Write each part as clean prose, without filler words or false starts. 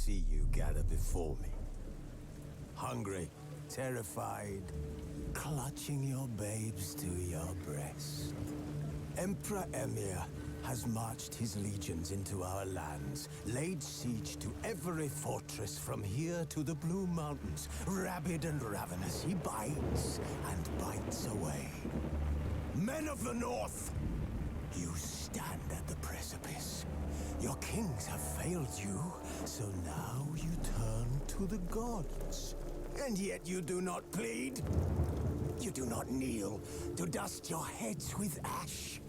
see you gather before me. Hungry, terrified, clutching your babes to your breast. Emperor Emir has marched his legions into our lands, laid siege to every fortress from here to the Blue Mountains. Rabid and ravenous, he bites and bites away. Men of the North, you stand at the precipice. Your kings have failed you, so now you turn to the gods. And yet you do not plead. You do not kneel to dust your heads with ash.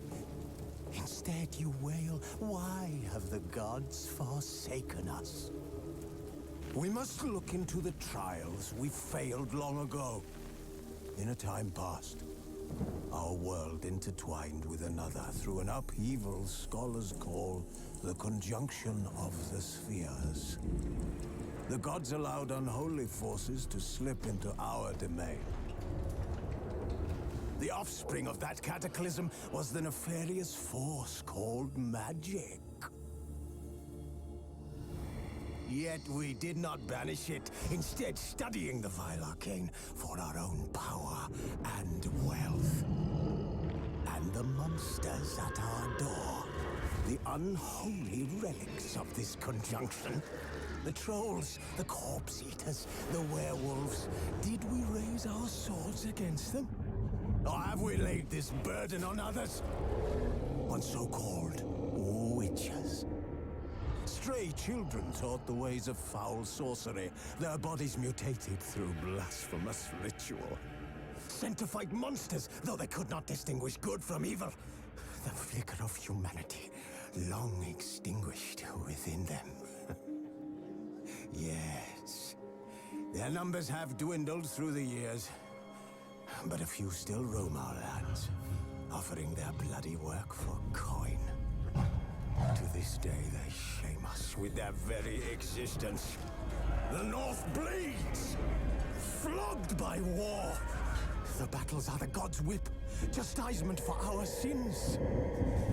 Instead you wail, why have the gods forsaken us? We must look into the trials we failed long ago. In a time past, our world intertwined with another through an upheaval scholars call the conjunction of the spheres. The gods allowed unholy forces to slip into our domain. The offspring of that cataclysm was the nefarious force called magic. Yet we did not banish it, instead studying the vile arcane for our own power and wealth. And the monsters at our door, the unholy relics of this conjunction. The trolls, the corpse eaters, the werewolves. Did we raise our swords against them? Or have we laid this burden on others? On so-called witches. Stray children taught the ways of foul sorcery, their bodies mutated through blasphemous ritual. Sent to fight monsters, though they could not distinguish good from evil. The flicker of humanity, long extinguished within them. Yes, their numbers have dwindled through the years, but a few still roam our lands, offering their bloody work for coin. To this day, they shame us with their very existence. The North bleeds, flogged by war. The battles are the gods' whip, chastisement for our sins.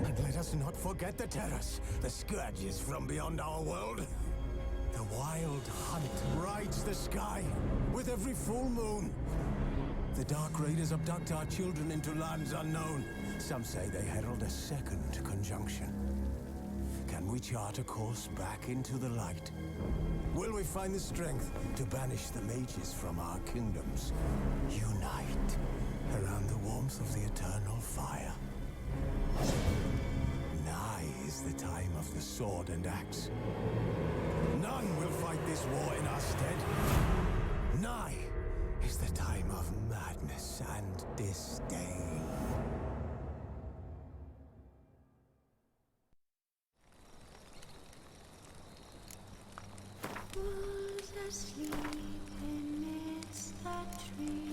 And let us not forget the terrors, the scourges from beyond our world. The wild hunt rides the sky with every full moon. The Dark Raiders abduct our children into lands unknown. Some say they herald a second conjunction. Can we chart a course back into the light? Will we find the strength to banish the mages from our kingdoms? Unite around the warmth of the eternal fire. Nigh is the time of the sword and axe. None will fight this war in our stead. Nigh is the time of madness and disdain. Who's asleep amidst that tree?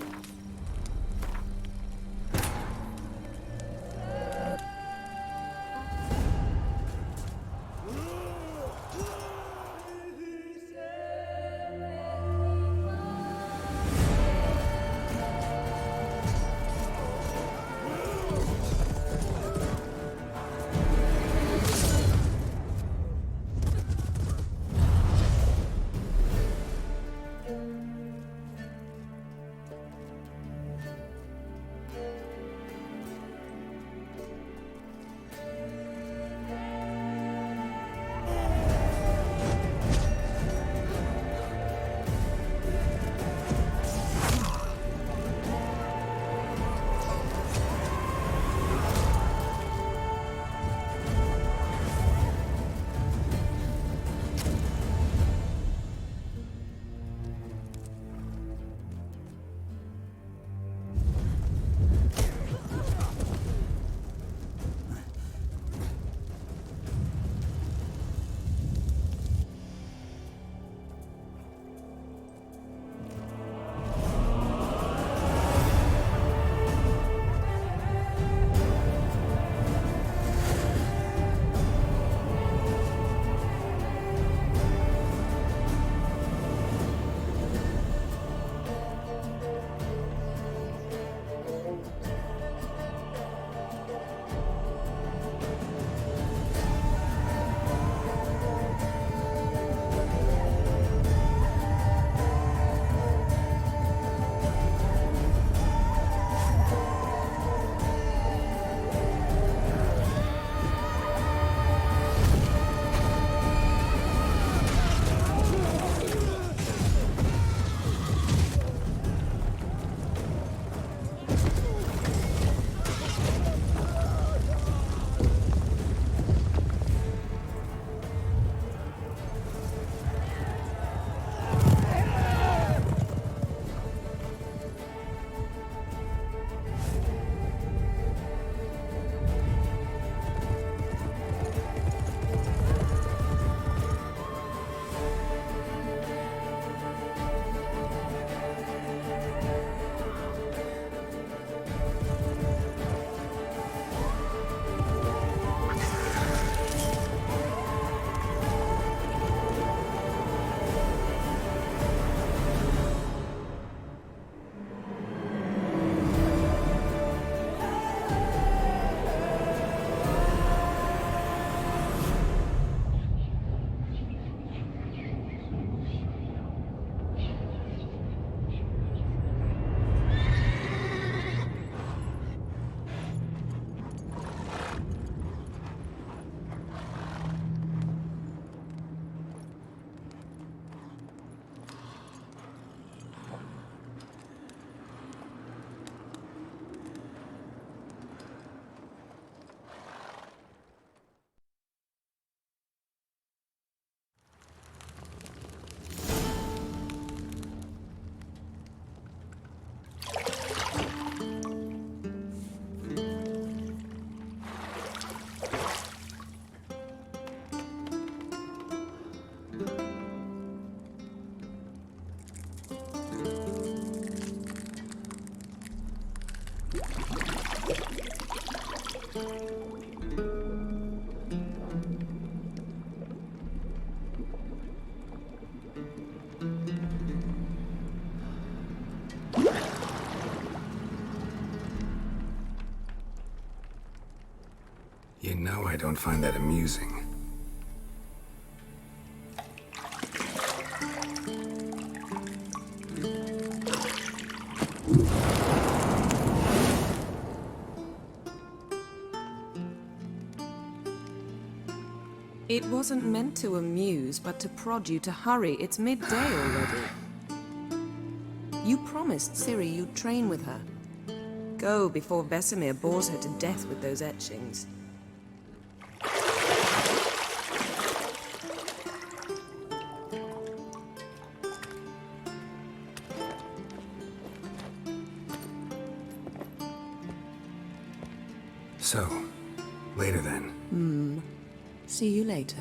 You know I don't find that amusing. It wasn't meant to amuse, but to prod you to hurry. It's midday already. You promised Ciri you'd train with her. Go before Vesemir bores her to death with those etchings. So, later then. See you later.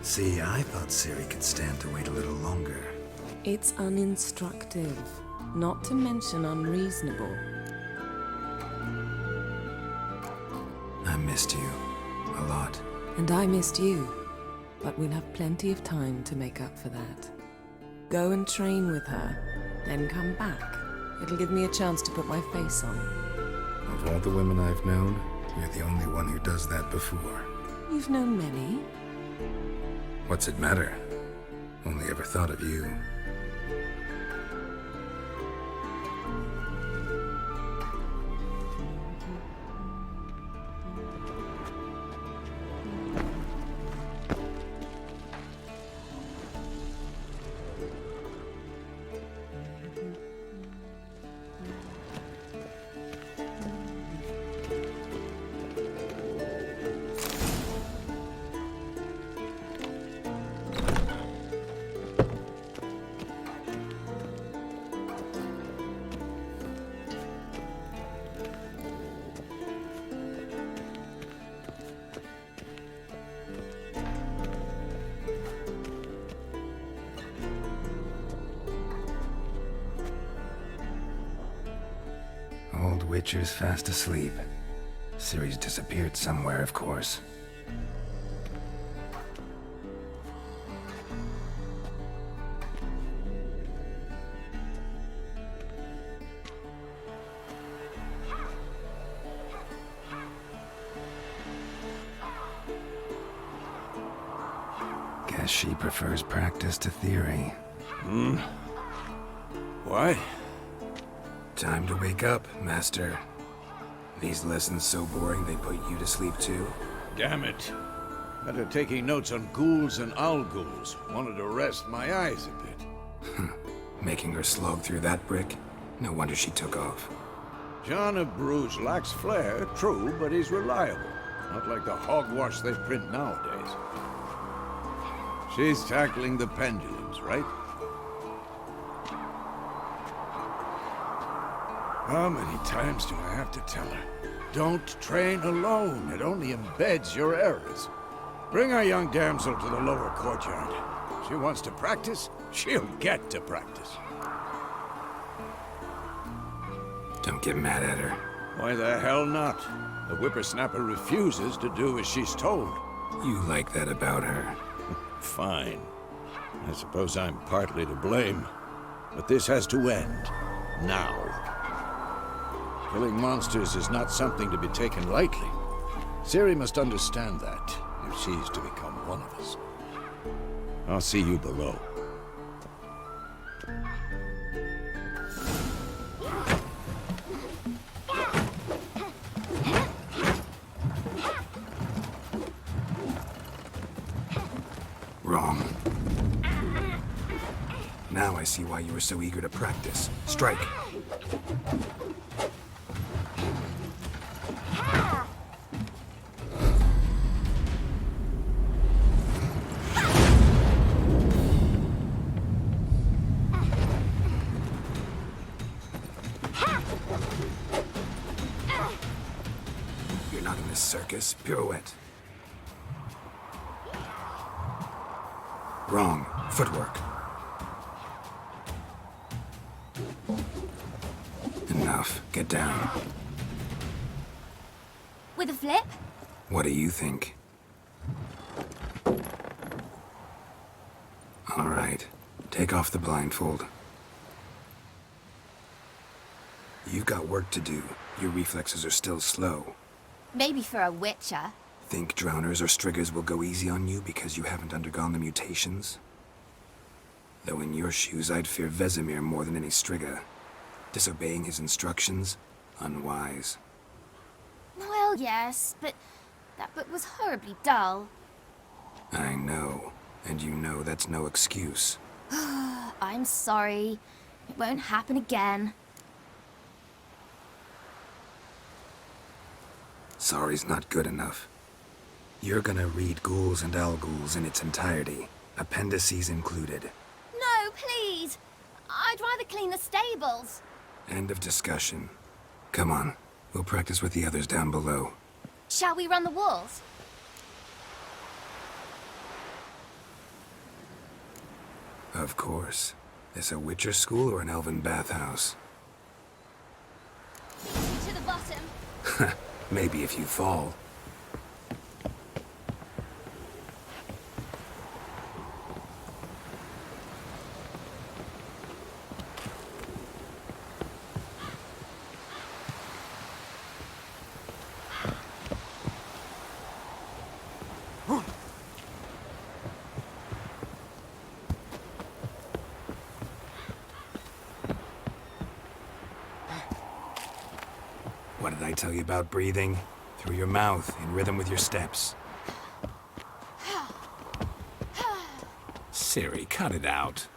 See, I thought Ciri could stand to wait a little longer. It's uninstructive, not to mention unreasonable. I missed you. A lot. And I missed you. But we'll have plenty of time to make up for that. Go and train with her, then come back. It'll give me a chance to put my face on. Of all the women I've known, you're the only one who does that before. You've known many. What's it matter? Only ever thought of you. Old Witcher's fast asleep. Ciri's disappeared somewhere, of course. Guess she prefers practice to theory. Why? Time to wake up, Master. These lessons so boring they put you to sleep too? Damn it. After taking notes on ghouls and owl ghouls, wanted to rest my eyes a bit. Making her slog through that brick? No wonder she took off. John of Bruges lacks flair, true, but he's reliable. Not like the hogwash they print nowadays. She's tackling the pendulums, right? How many times do I have to tell her? Don't train alone. It only embeds your errors. Bring our young damsel to the lower courtyard. She wants to practice, she'll get to practice. Don't get mad at her. Why the hell not? The whippersnapper refuses to do as she's told. You like that about her. Fine. I suppose I'm partly to blame. But this has to end. Now. Killing monsters is not something to be taken lightly. Ciri must understand that, if she's to become one of us. I'll see you below. Wrong. Now I see why you were so eager to practice. Strike. You're not in this circus. Pirouette. Wrong. Footwork. Enough. Get down. With a flip? What do you think? All right. Take off the blindfold. You've got work to do. Your reflexes are still slow. Maybe for a witcher. Think drowners or striggers will go easy on you because you haven't undergone the mutations? Though in your shoes, I'd fear Vesemir more than any strigger. Disobeying his instructions? Unwise. Well, yes, but that book was horribly dull. I know. And you know that's no excuse. I'm sorry. It won't happen again. Sorry's not good enough. You're gonna read Ghouls and Al-Ghouls in its entirety, appendices included. No, please! I'd rather clean the stables. End of discussion. Come on, we'll practice with the others down below. Shall we run the walls? Of course. This a Witcher school or an elven bathhouse? To the bottom. Maybe if you fall. What did I tell you about breathing? Through your mouth, in rhythm with your steps. Ciri, cut it out.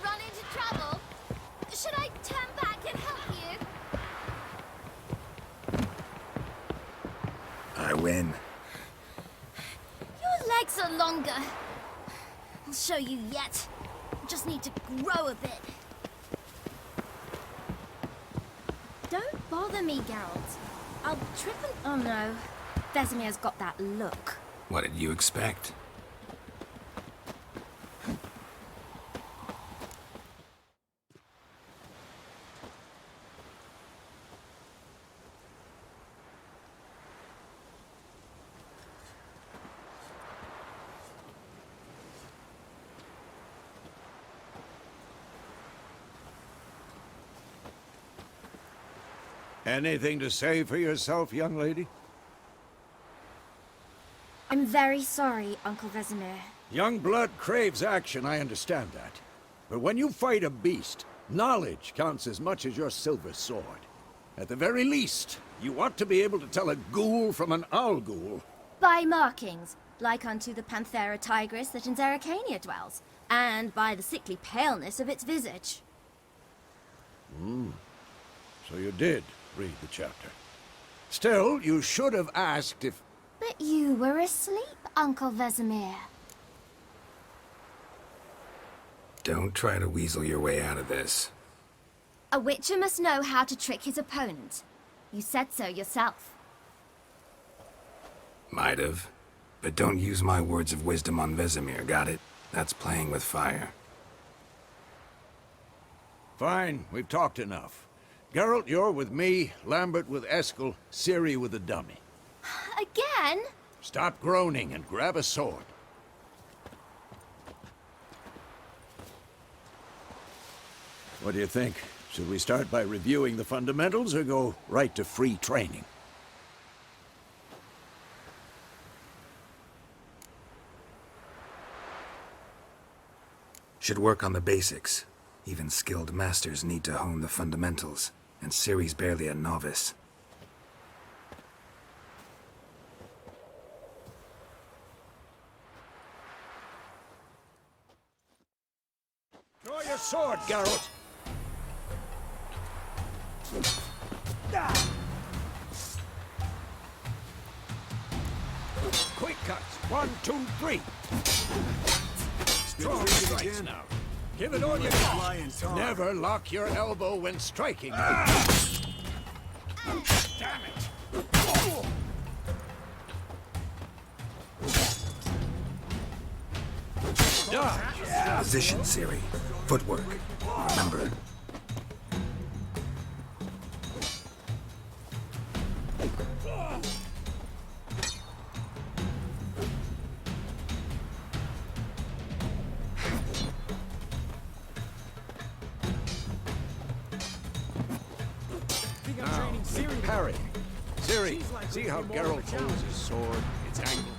Run into trouble? Should I turn back and help you? I win. Your legs are longer. I'll show you yet. Just need to grow a bit. Don't bother me, Geralt. I'll trip and... Oh no. Vesemir's got that look. What did you expect? Anything to say for yourself, young lady? I'm very sorry, Uncle Vesemir. Young blood craves action, I understand that. But when you fight a beast, knowledge counts as much as your silver sword. At the very least, you ought to be able to tell a ghoul from an owl-ghoul. By markings, like unto the Panthera tigris that in Zerrikania dwells, and by the sickly paleness of its visage. So you did read the chapter. Still, you should have asked if... But you were asleep, Uncle Vesemir. Don't try to weasel your way out of this. A witcher must know how to trick his opponent. You said so yourself. Might have. But don't use my words of wisdom on Vesemir, got it? That's playing with fire. Fine, we've talked enough. Geralt, you're with me, Lambert with Eskel, Ciri with the dummy. Again? Stop groaning and grab a sword. What do you think? Should we start by reviewing the fundamentals or go right to free training? Should work on the basics. Even skilled masters need to hone the fundamentals, and Ciri's barely a novice. Draw your sword, Geralt! Quick cuts. 1, 2, 3. Strong strikes now. Give it all you got. Never lock your elbow when striking. Damn it! Dodge. Position, Ciri. Footwork. Remember. Parry. Ciri, see how Geralt holds his sword? Its angle.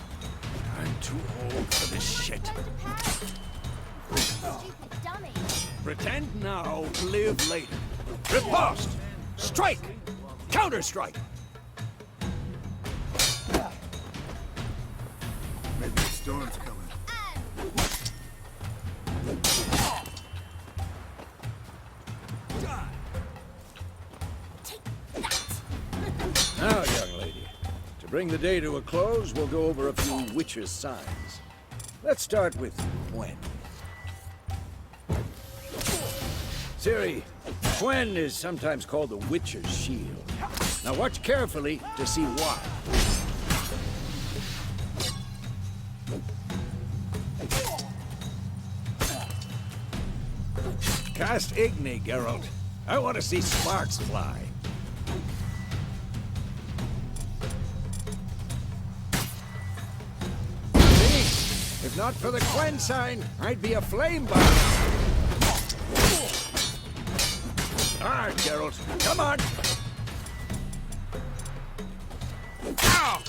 I'm too old for this shit. Stupid dummy. Pretend now, live later. Riposte! Strike! Counter-strike! Maybe the storm's coming. Now, young lady, to bring the day to a close, we'll go over a few witcher's signs. Let's start with Quen. Ciri, Quen is sometimes called the Witcher's Shield. Now watch carefully to see why. Cast Igni, Geralt. I want to see sparks fly. See? If not for the Quen sign, I'd be a flame bomb. Hard, Geralt. Come on! Ow!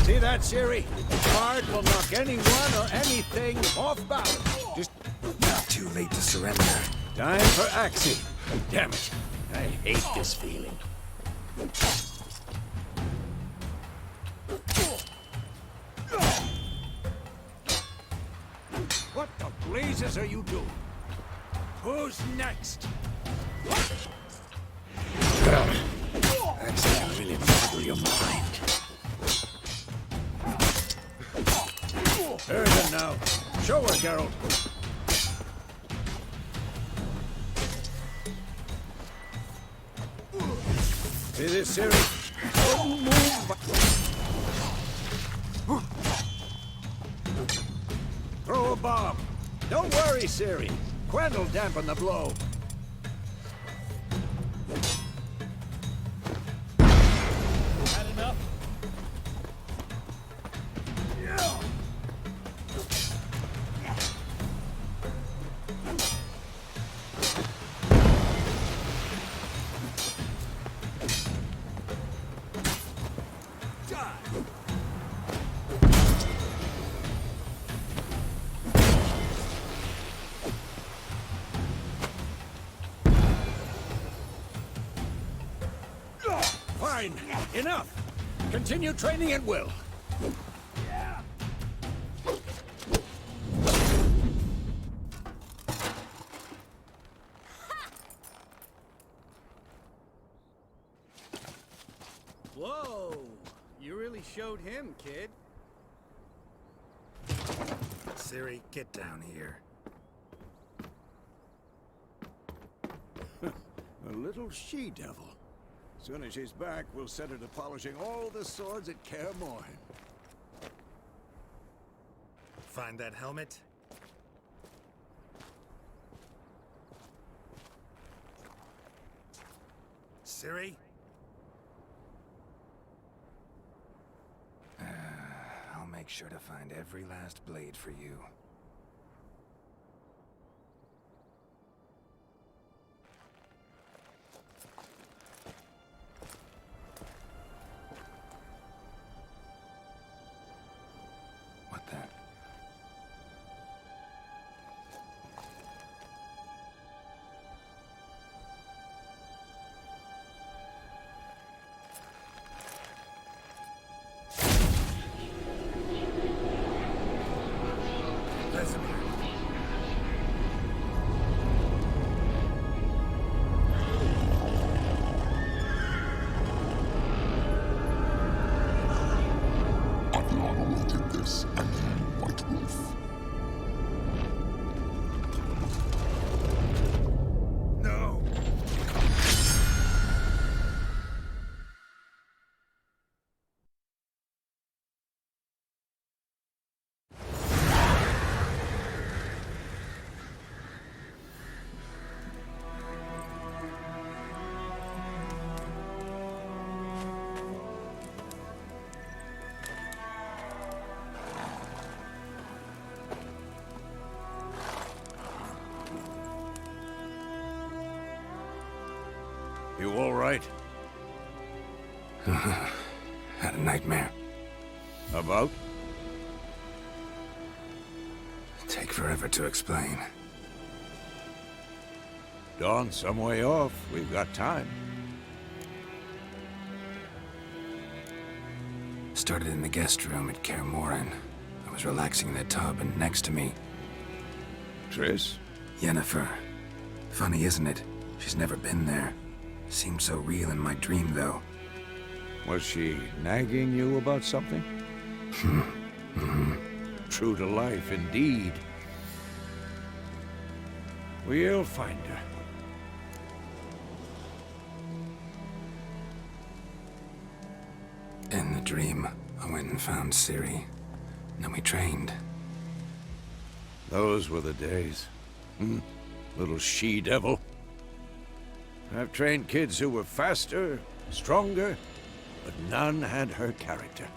See that, Ciri? Hard will knock anyone or anything off balance. Just Not too late to surrender. time for Axie. Damn it. I hate this feeling. What the blazes are you doing? Who's next? Axie can really boggle your mind. Urban now. Show her, Geralt. See this, Ciri? Don't move. Throw a bomb. Don't worry, Ciri. Quen will dampen the blow. Had enough? Fine. Enough. Continue training at will. Whoa! You really showed him, kid. Ciri, get down here. A little she-devil. Soon as she's back, we'll set her to polishing all the swords at Kaer Morhen. Find that helmet? Ciri? I'll make sure to find every last blade for you. What the? You all right? Had a nightmare. About? Take forever to explain. Dawn's some way off. We've got time. Started in the guest room at Kaer Morhen. I was relaxing in the tub, and next to me, Triss? Yennefer. Funny, isn't it? She's never been there. Seemed so real in my dream, though. Was she nagging you about something? True to life, indeed. We'll find her. In the dream, I went and found Ciri. Then we trained. Those were the days. Little she-devil. I've trained kids who were faster, stronger, but none had her character.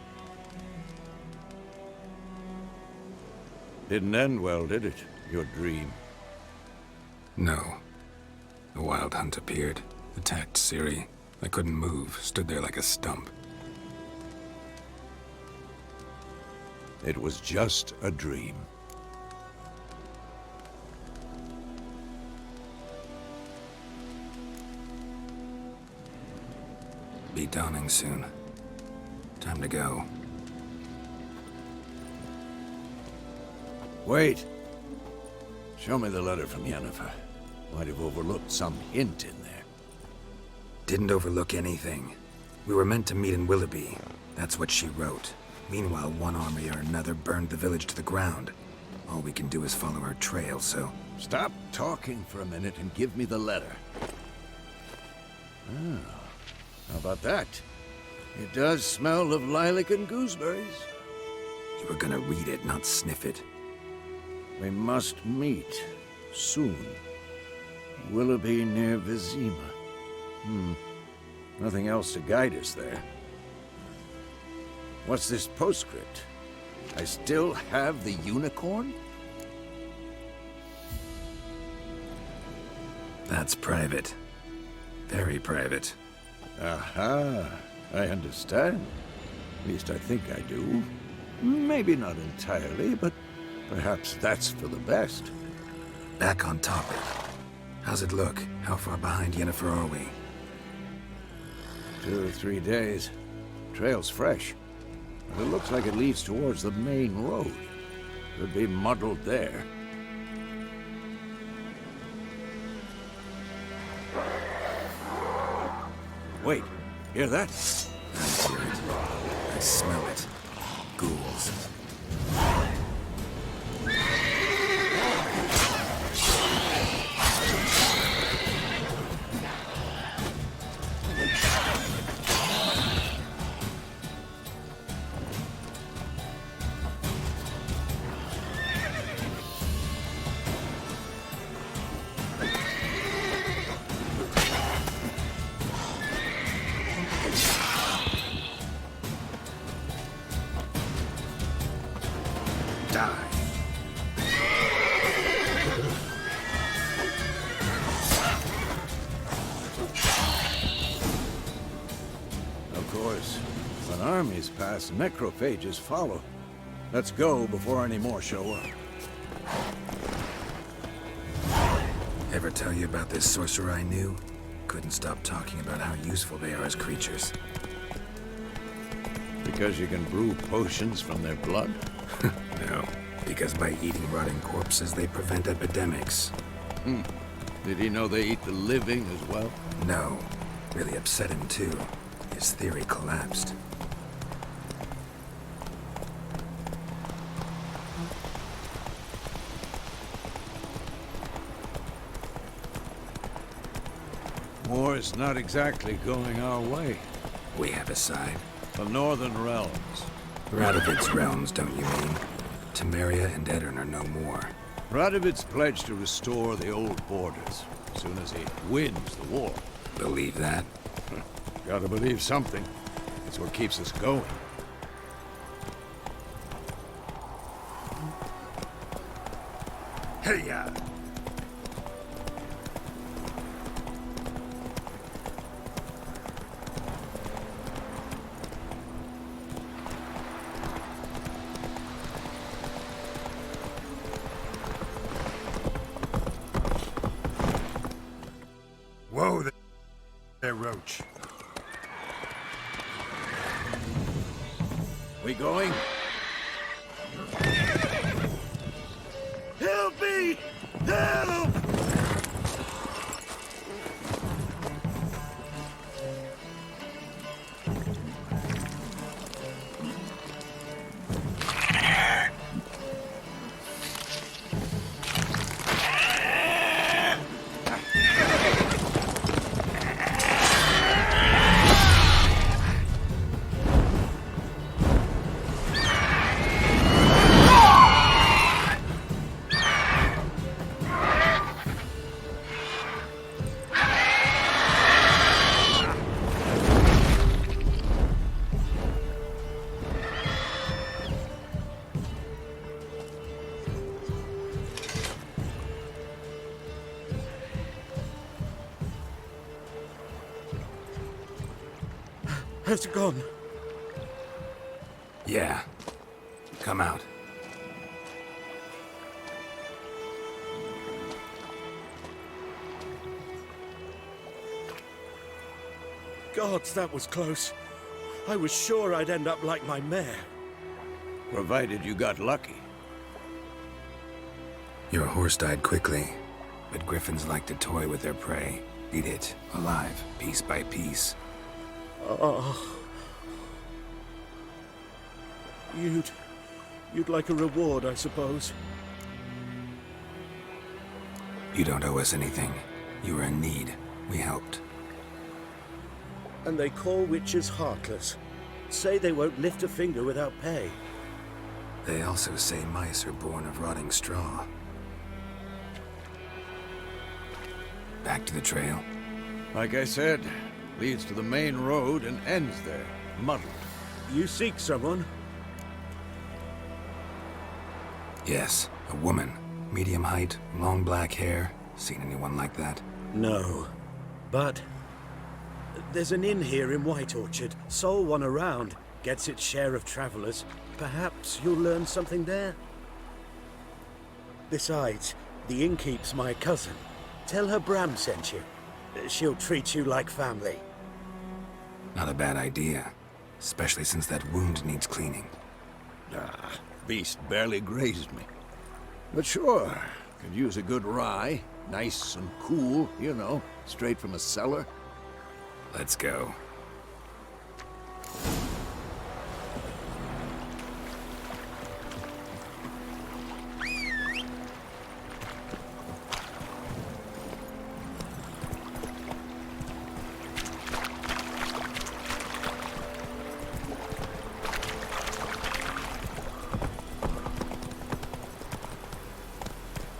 Didn't end well, did it? Your dream? No. The Wild Hunt appeared, attacked Ciri. I couldn't move, stood there like a stump. It was just a dream. Be dawning soon. Time to go. Wait. Show me the letter from Yennefer. Might have overlooked some hint in there. Didn't overlook anything. We were meant to meet in Willoughby. That's what she wrote. Meanwhile, one army or another burned the village to the ground. All we can do is follow her trail, so... Stop talking for a minute and give me the letter. Oh. How about that? It does smell of lilac and gooseberries. You were gonna read it, not sniff it. We must meet. Soon. Willoughby near Vizima. Nothing else to guide us there. What's this postscript? I still have the unicorn? That's private. Very private. Aha, I understand. At least I think I do. Maybe not entirely, but perhaps that's for the best. Back on topic. How's it look? How far behind Yennefer are we? 2 or 3 days. Trail's fresh. But it looks like it leads towards the main road. Could be muddled there. Wait, hear that? I hear it. I smell it. Ghouls. Of course, when armies pass, necrophages follow. Let's go before any more show up. Ever tell you about this sorcerer I knew? Couldn't stop talking about how useful they are as creatures. Because you can brew potions from their blood? No, because by eating rotting corpses, they prevent epidemics. Did he know they eat the living as well? No, really upset him too. His theory collapsed. War's not exactly going our way. We have a side. The Northern Realms. Radovid's realms, don't you mean? Temeria and Edirn are no more. Radovid's pledged to restore the old borders as soon as he wins the war. Believe that? Gotta believe something. It's what keeps us going. Hey-ya! Whoa there, Roach. We going? Help me! Help! Has it gone? Yeah. Come out. Gods, that was close. I was sure I'd end up like my mare. Provided you got lucky. Your horse died quickly, but griffins like to toy with their prey. Eat it, alive, piece by piece. You'd like a reward, I suppose. You don't owe us anything. You were in need. We helped. And they call witches heartless. Say they won't lift a finger without pay. They also say mice are born of rotting straw. Back to the trail. Like I said, leads to the main road and ends there, muddled. You seek someone? Yes, a woman. Medium height, long black hair. Seen anyone like that? No. But there's an inn here in White Orchard. Sole one around. Gets its share of travelers. Perhaps you'll learn something there? Besides, the innkeep's my cousin. Tell her Bram sent you. She'll treat you like family. Not a bad idea. Especially since that wound needs cleaning. Beast barely grazed me. But sure, could use a good rye. Nice and cool, you know, straight from a cellar. Let's go.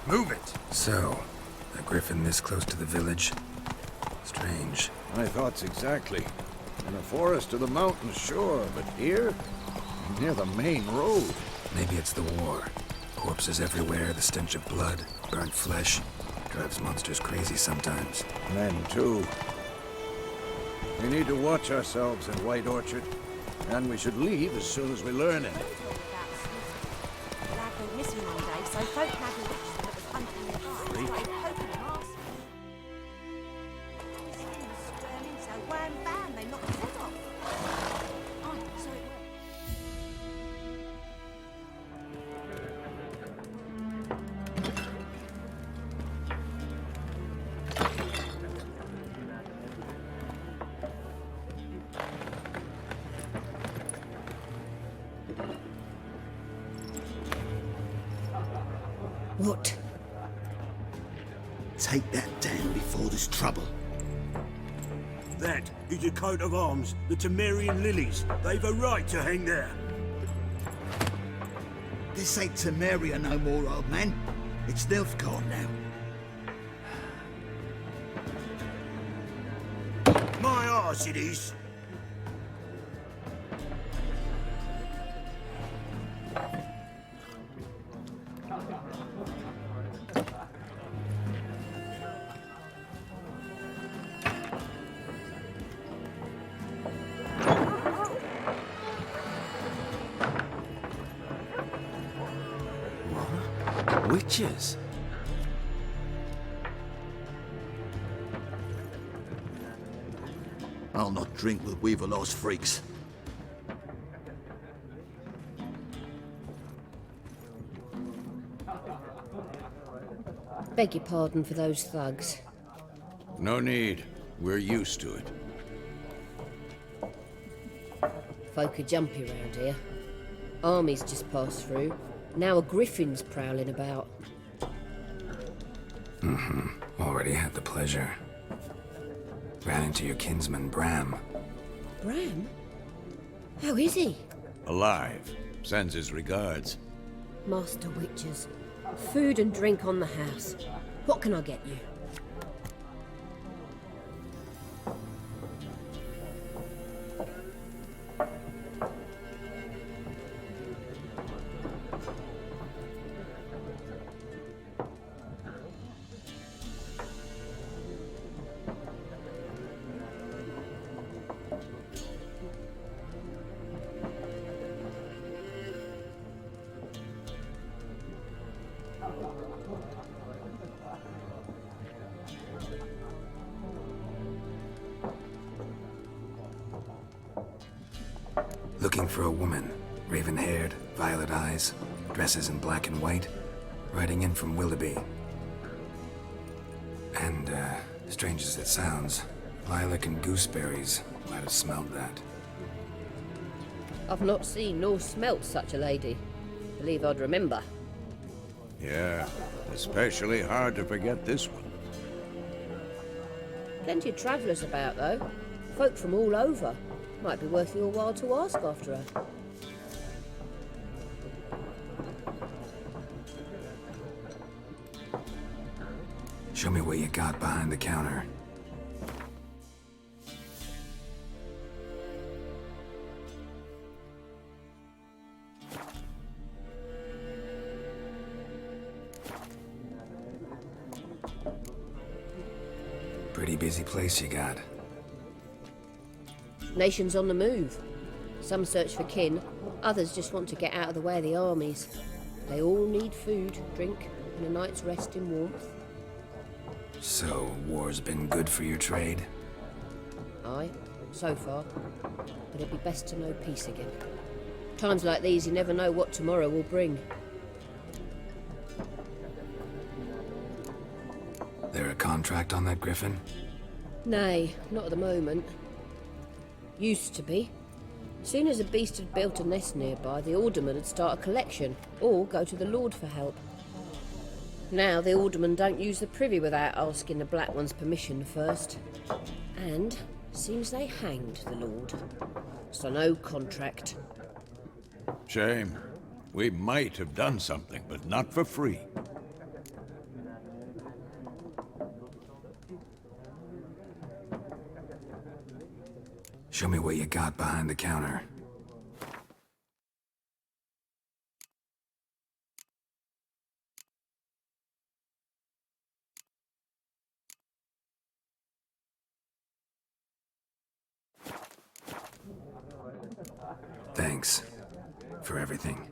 Move it! So, a griffin this close to the village? Strange. My thoughts exactly. In a forest or the mountains, sure, but here? Near the main road. Maybe it's the war. Corpses Corpses everywhere, the stench of blood, burnt flesh. Drives monsters crazy sometimes. Men, too. We need to watch ourselves in White Orchard, and we should leave as soon as we learn it. Lad went missing one day, so folk had a witch that was hunting their heart. Started poking him arse. Sterling, so wham bam, they knocked his head off. Oh, so it went. What? Take that down before there's trouble. That is a coat of arms, the Temerian lilies. They've a right to hang there. This ain't Temeria no more, old man. It's Nilfgaard now. My arse it is. Witches? I'll not drink with Weaverlaw's freaks. Beg your pardon for those thugs. No need. We're used to it. Folk are jumpy round here. Armies just passed through. Now a griffin's prowling about. Already had the pleasure. Ran into your kinsman, Bram. Bram? How is he? Alive. Sends his regards. Master Witches. Food and drink on the house. What can I get you? Looking for a woman. Raven-haired, violet eyes, dresses in black and white, riding in from Willoughby. And, strange as it sounds, lilac and gooseberries might have smelled that. I've not seen nor smelt such a lady. Believe I'd remember. Yeah, especially hard to forget this one. Plenty of travellers about, though. Folk from all over. Might be worth your while to ask after her. Show me what you got behind the counter. Pretty busy place you got. Nations on the move. Some search for kin, others just want to get out of the way of the armies. They all need food, drink, and a night's rest in warmth. So, war's been good for your trade? Aye, so far. But it'd be best to know peace again. Times like these, you never know what tomorrow will bring. There a contract on that griffin? Nay, not at the moment. Used to be. Soon as a beast had built a nest nearby, the alderman would start a collection, or go to the Lord for help. Now the aldermen don't use the privy without asking the Black One's permission first. And seems they hanged the Lord. So no contract. Shame. We might have done something, but not for free. Show me what you got behind the counter. Thanks for everything.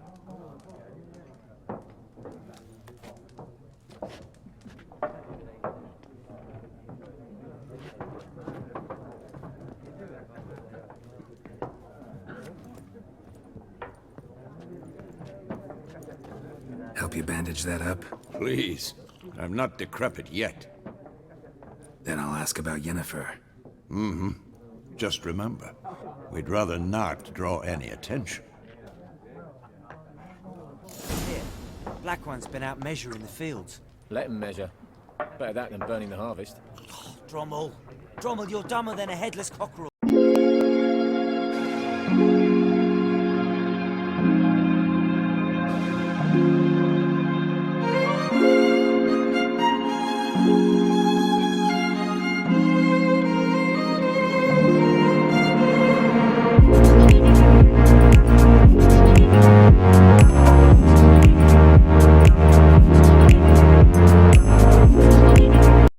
Help you bandage that up? Please. I'm not decrepit yet. Then I'll ask about Yennefer. Mm-hmm. Just remember, we'd rather not draw any attention. Here, Black One's been out measuring the fields. Let him measure. Better that than burning the harvest. Drommel, you're dumber than a headless cockerel.